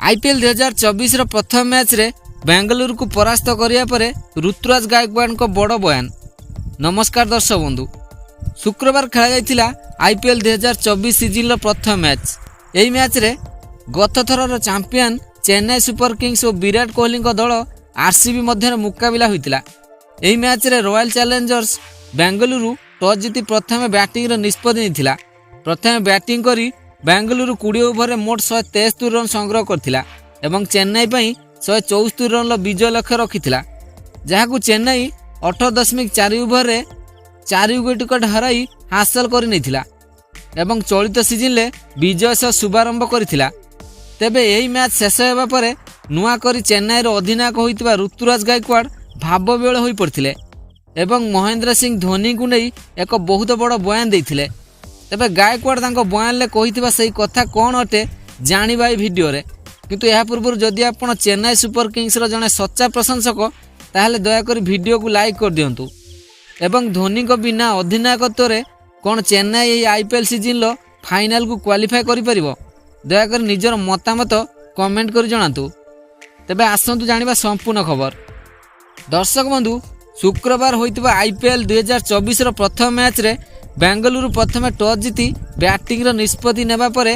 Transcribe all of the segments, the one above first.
IPL 2024 प्रथम match रे बेंगलुरु को परास्त करिया परे ऋतुराज गायकवाड़ को बड़ बयान। नमस्कार दर्शक बंधु, शुक्रवार खेला जाइतिला आईपीएल 2024 सीजन प्रथम मैच। एही मैच रे गत थरर चैंपियन चेन्नई सुपर किंग्स और विराट कोहली दल आरसीबी मध्य मुकाबिला होइतिला। एही मैच रे रॉयल चैलेंजर्स बेंगलुरु टॉस जीति प्रथम बैटिंग निष्पत्ति नेइथिला। प्रथम बैटिंग करी बेंगलुरु 20 ओवर में मोट 173 रन संग्रह करथिला एवं चेन्नई पई 174 रन विजय लक्ष्य रखिथिला, जहाकू चेन्नई 18.4 ओवर में 4 विकेट हराई हासिल कर नैथिला एवं चलित सीजन ले विजय सह शुभारंभ करथिला। तेबे यही मैच शेष होगा पर नुआ करी चेन्नई अधिनायक होइतिबा ऋतुराज गायकवाड़ भावविहल होई पड़थिले एवं महेंद्र सिंह धोनी को नहीं एक बहुत बड़ बयान देइथिले। तेबे गायकवाड़ तांको बयान ले कहिथिबा सही कथा कोन अटे जानिबा ए वीडियो रे। किंतु या पूर्व जदि आपण चेन्नई सुपर किंग्स रो जने सच्चा प्रशंसक ताहले दया करी वीडियो को लाइक कर दियंतु एवं धोनी को बिना अधिनायकत्व रे कोन चेन्नई ए आईपीएल सीजन लो फाइनल को क्वालिफाई करि परिबो, दया करी निजर मतामत कमेंट कर जणातु। तेबे आसंतु जानिबा संपूर्ण खबर। दर्शक बंधु, शुक्रवार होइतिबा आईपीएल 2024 रो प्रथम मैच रे बेंगलुरु प्रथमे टॉस जीति बैटिंग निष्पत्ति नेबा परे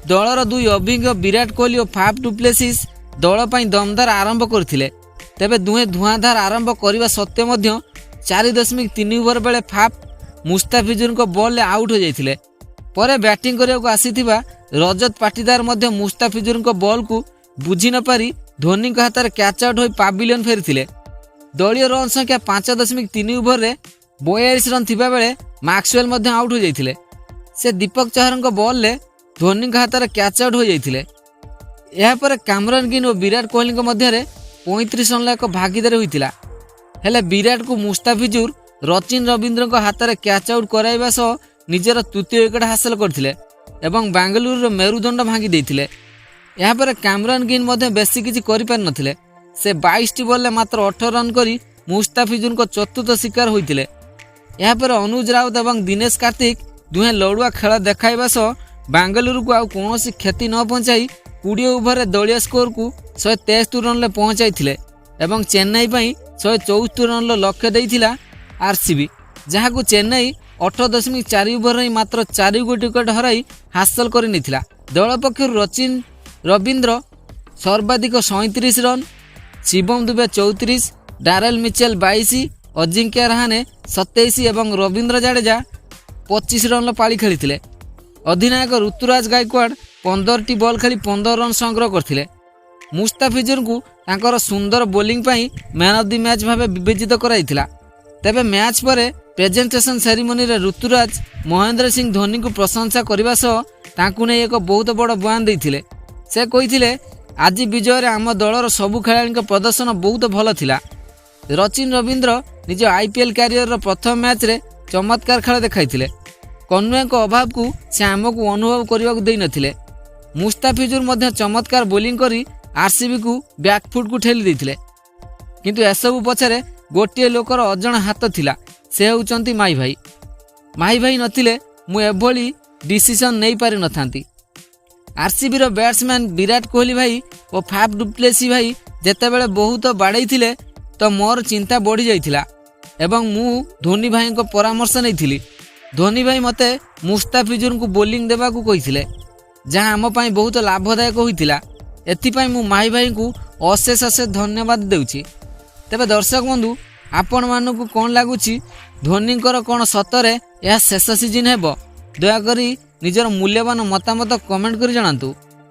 दलर दुई अभिज्ञ विराट कोहली और फाफ डुप्लेसिस दल पई दमदार आरंभ करथिले। तेबे दुहे धुआंधार आरंभ करने सत्वे मध्य 4.3 ओवर बेले फाफ मुस्ताफिजुर को बॉल ले आउट हो जाइथिले। परे बैटिंग करने को आसीथिबा रजत पाटीदार मध्य मुस्ताफिजुर को बॉल को बुझी न पारी धोनी के हाथ में कैच आउट होई पाविलियन फेरिथिले। दलीय रन संख्या 5.3 ओवर में 42 रन थिबा बेले मैक्सवेल मध्य आउट हो जाइथिले। से दीपक चहर को बॉल ले धोनी के हाथ में कैच आउट हो जाइथिले। यह पर कैमरन गिल और विराट कोहली मध्य 35 रन एक भागीदारी होइतिला। हेले विराट को मुस्ताफिजुर रचिन रविंद्र को हाथ में कैच आउट कराइबा सह निजर तृतीय विकेट हासिल करथिले एवं बेंगलुरु मेरुदंड भांगी देइथिले। यह पर कैमरन गिल मध्य बेसी किछि करि पार नथिले। से 22 बॉल ले मात्र 18 रन करी मुस्ताफिजुर को चतुर्थ शिकार होइतिले। यह पर अनुज राउत एवं दिनेश कार्तिक दुहे लड़ुआ खेल देखाइबा सह बेंगलुरु को कौन क्षति न पहुंचाई 20 ओवर दलीय स्कोर को 173 रन ले पहुंचाई एवं चेन्नई पई 174 रन लक्ष्य देइथिला आरसीबी, जहाकू चेन्नई 18.4 ओवर में मात्र 4 विकेट हराई हासिल कर नैथिला। दल पक्षर रचिन रविंद्र सर्वाधिक 37 run, Shivam Dubey 34, Darrel Mitchell 22, Ajinkya Rahane 27 एवं रविंद्र जाडेजा 25 रन पाली खेली। अधिनायक ऋतुराज गायकवाड़ 15 बॉल खेली 15 रन संग्रह करथिले। मुस्ताफिजुर को तांकर सुंदर bowling pi man of the match भावे विवेचित कराइथिला। तेबे मैच पर प्रेजेंटेशन सेरेमनी रे ऋतुराज महेंद्र सिंह धोनी को प्रशंसा करबा सह तांकु नै एक बहुत बड़ बयान देइथिले। से कहिथिले, आज विजय रे आम दलर सबु खेलाड़ी प्रदर्शन बहुत भल थिला। रचिन रविंद्र निज आईपीएल कैरियर प्रथम मैच रे चमत्कार खेल देखाइथिले। कन्वे को अभाव को से आमको अनुभव करने को दे नथिले। मुस्ताफिजुर मध्य चमत्कार बोलिंग करी आरसीबी को बैकफुट को ठेली देथिले। किंतु एसबू पछरे गोटे लोकर अजण हाथ थिला, से होउचंती माई भाई। माई भाई नथिले मु एभली डिसीजन नहीं पारि नथांती। आरसीबी रो बैट्समैन विराट कोहली भाई और फाफ डुप्लेसी भाई जेतेबेले बहुत बाड़ई थिले तो मोर चिंता बढ़ी जाइथिला एवं मु धोनी भाई को परामर्श नैथिली। धोनी भाई मते मुस्ताफिजुर को बोलिंग देवा को कहिथिले, जहां आम पाई बहुत लाभदायक होइथिला। एथिपाई मु माई भाई को अशेष अशेष धन्यवाद देउछि। तेबे दर्शक बंधु, आपण मानकु कोन लागुछि धोनी कोन सतरे यह शेष सीजन हेबो? दया करी निजर मूल्यवान मतामत कमेंट करी जणांतु।